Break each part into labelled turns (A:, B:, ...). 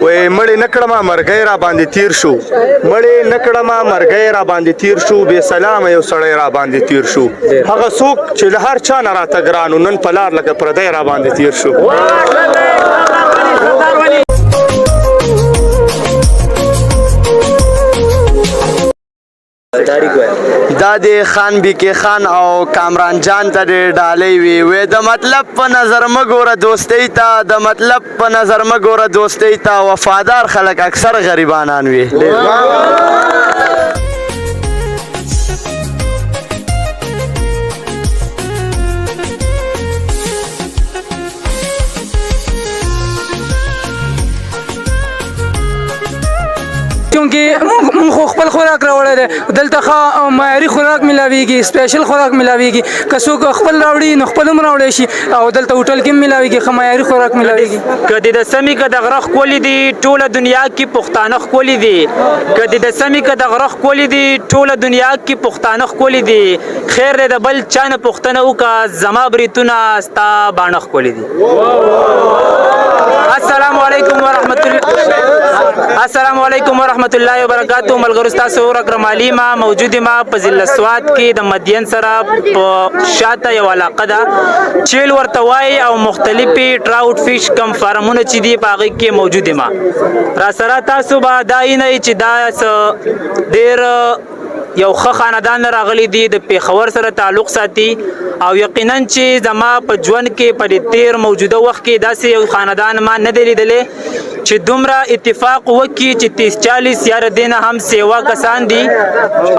A: وای مړې نکړه مرګی را باندې تیر شو مړې نکړه مرګی را باندې تیر شو بې سلامه یو سړی را باندې تیر شو هغه څوک چې له هر چا نه راته ګران نن په لار لکه پردی را باندې تیر شو دا د خان بیکی خان او کامران جان ته ډېرې ډالۍ وي د مطلب په نظر مه ګوره دوستۍ ته د مطلب په نظر مه ګوره دوستۍ ته وفادار خلک اکثر غریبانان وي
B: کیونکه مونږ خو خپل خوراک راوړی دی دلته ښه معیاري خوراک میلاویږي سپیشل خوراک میلاویږي که څوک خپل راوړي نو خپل هم راوړی شي او دلته هوټل کې هم میلاویږي ښه معیاري خوراک میلاویږي
C: که د سمې که د غره ښکلي دي ټوله دنیا کې پښتانه ښکلي دي که د سمې که د غره ښکلي دي ټوله دنیا کې پښتانه ښکلي دي خیر دی د بل چا نه پوښتنه وکړه زما بریتونه ستا باڼه ښکلي دي السلام علیکم ورحمت الله وبرکاتو ملګرو ستاسو اکرم علي ما موجود ما په ضلع سوات کې د مدین سره په شاته یو علاقه ده چیل ورته وایي او مختلفې ټراوټ فیش کم فارمونه چې دي په هغې کې موجود ما را سره تاسو به دا وینئ چې دا ډېر یو ښه خاندان راغلی دی د پېښور سره تعلق ساتي او یقینا چې زما په ژوند کې په دې تیر موجوده وخت کې داسې یو خاندان ما نه دی لیدلی چې دومره اتفاق وکړي چې 30-40 یاره دې نه هم سیوا کسان دي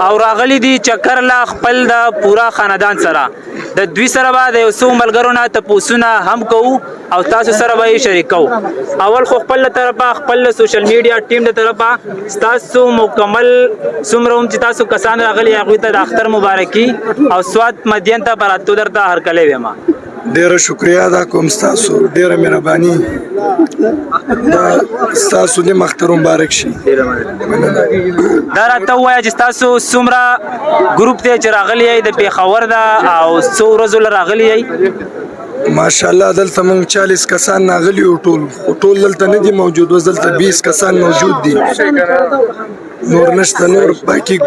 C: او راغلی دي چکر لا خپل د پورا خاندان سره د دوی سره به د یو څو ملګرو نه تپوسونه هم کوو او تاسو سره به یې شریک کوو اول خو خپل له طرفه خپل سوشل میډیا ټیم له طرفه ستاسو مکمل څومره هم چې تاسو کسان راغلي هغوی ته د اختر مبارکي او سوات مدین ته په راتلو درته هرکلی ویم
D: ډیره شکریا ادا کوم ستاسو ډیره مهرباني ستاسو دې مختر مبارک شي
C: دا راته ووایه چې ستاسو څومره ګروپ دی چې راغلی یئ د پېښور ده او څو ورځو له راغلی یئ
D: ماشاءالله دلته موږ 40 کسان راغلي یو ټول دلته نه دي موجود اوس دلته 20 کسان موجود دي نور نشته نور باقي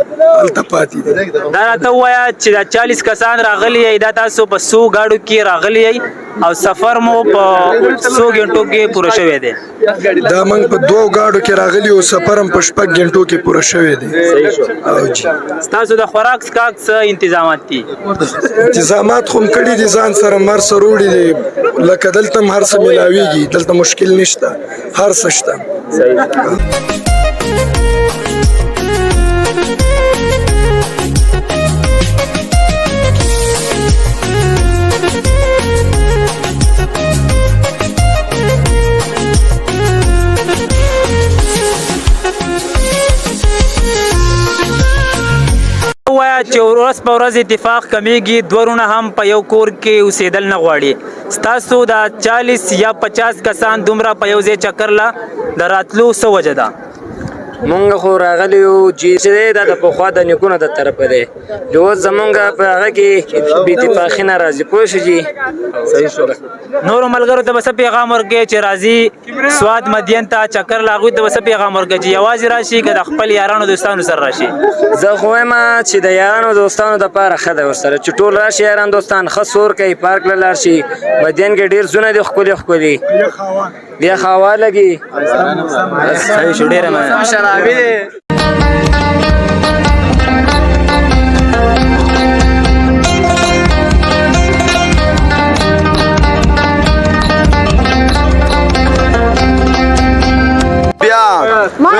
D: هلته پاتې دي
C: دا راته ووایه چې دا 40 کسان راغلي یئ دا تاسو په څو ګاډو کې راغلي یئ او سفر مو په څو غنټو کې پوره شوی دی
D: دا موږ په 2 ګاډو کې راغلي او سفر هم په 6 غنټو کې پوره شوی دی او جی
C: ستاسو د خوراک څښاک څه انتظامات دي
D: انتظامات خو کړي دي ځان سره مر سره وړي دي لکه دلته هر څه ملاویږي دلته مشکل نشته هر څه شته
C: چې ورځ په ورځ اتفاق کمیږي دوه ورونه هم په یو کور کې اوسېدل نه غواړي ستاسو د 40 یا 50 کسان دومره په یو ځای چکر لا د راتلو څه وجه ده
E: مونږ خو راغلی یو چې دی دا د پخوا د نیکونو د طرفه دی چې اوس زمونږ په هغه کې بې اتفاقي نه راځي پوه شو جي صحیح شو
C: نورو ملګرو ته به څه پیغام ورکړې چې راځي سوات مدین ته چکر لا هغوی ته به څه پیغام ورکړې چې یوازې راشي که د خپل یارانو دوستانو سره راشي
E: زه خو وایم چې د یارانو دوستانو دپاره ښه ده ورسره چې ټول راشي یاران دوستان ښه سور کوي پارک له لاړ شي مدین کې ډېر زونه دي ښکلي ښکلي یخ هوا لګي
C: صحیح شو ډېره مننه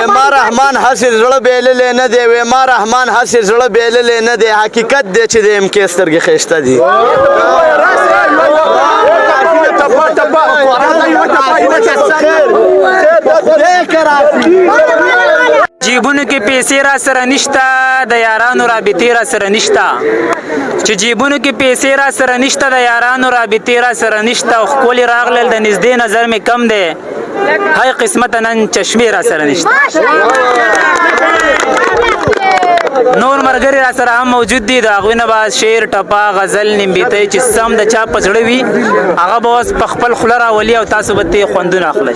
A: ما رحمان هسې زړه بیللی نه دی وی ما رحمان هسې زړه بیللی نه دی حقیقت دی چې د ام کې سترګې ښایسته دي
C: جیبونو کې پیسې را سره نشته د یارانو رابطې را سره نشته چې جیبونو کې پیسې را سره نشته د یارانو رابطې را سره نشته او ښکلي راغلل د نږدې نظر مې کم دی هی قسمت نن چشمې را سره نشته نور مرګري را سره هم موجود دي د هغوی نه به شعر ټپه غزل نیمبیتۍ چې سم د چا په زړه وي هغه به اوس په خپل خوله راولي او تاسو به ترې خوندونه اخلئ.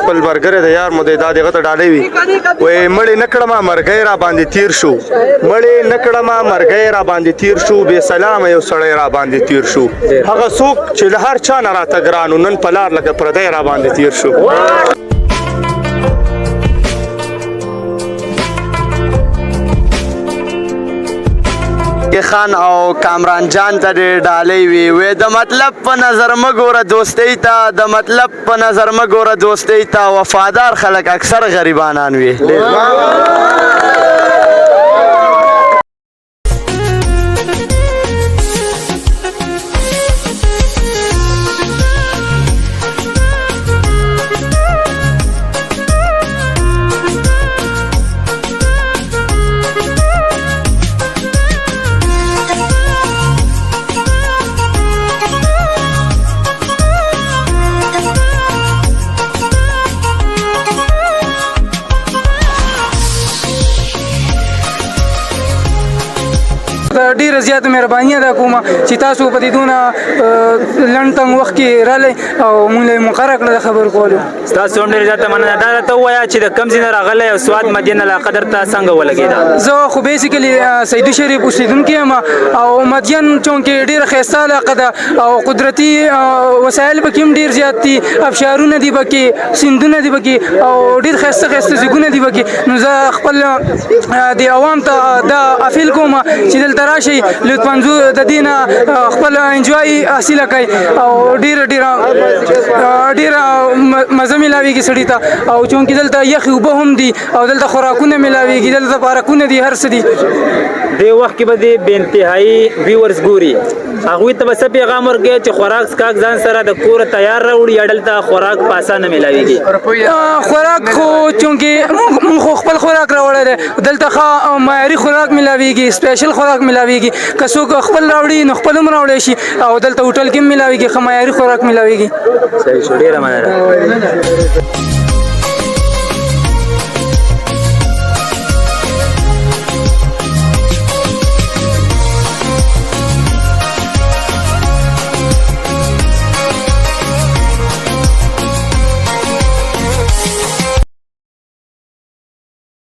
A: خپل مرګری د یار مو دی دا دغه ته ډالۍ وي وایي مړې نه کړمه مرګی را باندې تیر شو مړې نه کړمه مرګی را باندې تیر شو بې سلامه یو سړی را باندې تیر شو هغه څوک چې له هر چا نه راته ګران و نن په لار لکه پردی را باندې تیر شو. خان او کامران جان ته ډالۍ وي وې د مطلب په نظر مه ګوره دوستۍ ته د مطلب په نظر مه ګوره دوستۍ ته وفادار خلک اکثر غریبانان وي.
B: ډیره زیاته مهرباني ادا کوم چې تاسو په دې دونه لنډ تنګ وخت کې راغلی او موږ له مقرره کړه د خبرو کولو.
C: ستاسو هم ډېره زیاته مننه. دا راته ووایه چې د کوم ځای نه راغلی او سوات مدین علاقه درته څنګه ولګېده؟
B: زه خو بیسیکلي سیدي شریف اوسېدونکی یم او مدین چونکې ډېره ښایسته علاقه ده او قدرتي وسایل پکې هم ډېر زیات دي ابشارونه دي پکې سیندونه دي پکې او ډېر ښایسته ښایسته ځایونه دي پکې. نو زه خپل د عوام ته دا اپیل کوم چې دلته راشي لطفاً د دې نه خپل انجوای حاصله کړئ او ډېره مزه میلاویږي سړي ته او چونکې دلته یخې اوبه هم دي او دلته خوراکونه میلاویږي دلته پارکونه دي هر څه دي.
C: دې وخت کې به دې بې انتهایي ویورز ګوري هغوی ته به څه پیغام ورکوې چې خوراک څښاک ځان سره د کوره تیار راوړي یا دلته خوراک په اسانه میلاویږي؟
B: خوراک خو چونکې موږ خو خپل خوراک راوړی دی دلته ښه معیاري خوراک میلاویږي سپیشل خوراک میلاویږي که څوک خپل راوړي نو خپل هم راوړی شي او دلته هوټل کې هم میلاویږي ښه معیاري خوراک میلاویږي.
C: صحیح شو ډېره مننه.